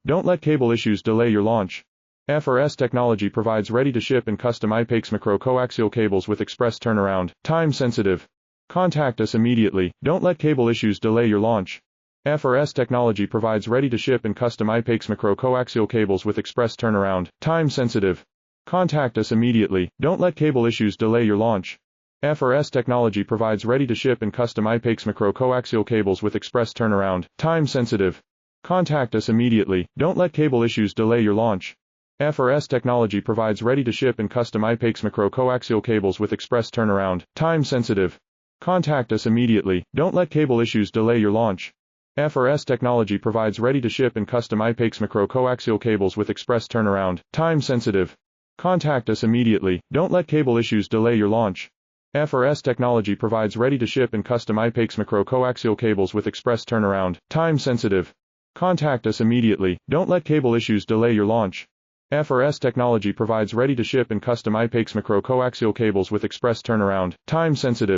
Don't let cable issues delay your launch. FRS Technology provides ready-to-ship and custom IPAX macro-coaxial cables with express turnaround, time-sensitive. Contact us immediately. Don't let cable issues delay your launch. FRS Technology provides ready-to-ship and custom IPAX macro-coaxial cables with express turnaround, time-sensitive. Contact us immediately. Don't let cable issues delay your launch. FRS Technology provides ready-to-ship and custom IPAX macro-coaxial cables with express turnaround, time-sensitive. Contact us immediately. Don't let cable issues delay your launch. FRS Technology provides ready-to-ship and custom IPAX macro-coaxial cables with express turnaround, time-sensitive. Contact us immediately. Don't let cable issues delay your launch. FRS Technology provides ready-to-ship and custom IPAX macro-coaxial cables with express turnaround, time-sensitive. Contact us immediately. Don't let cable issues delay your launch. FRS Technology provides ready-to-ship and custom IPAX macro-coaxial cables with express turnaround, time-sensitive. Contact us immediately. Don't let cable issues delay your launch. FRS Technology provides ready-to-ship and custom IPAX macro-coaxial cables with express turnaround, time-sensitive.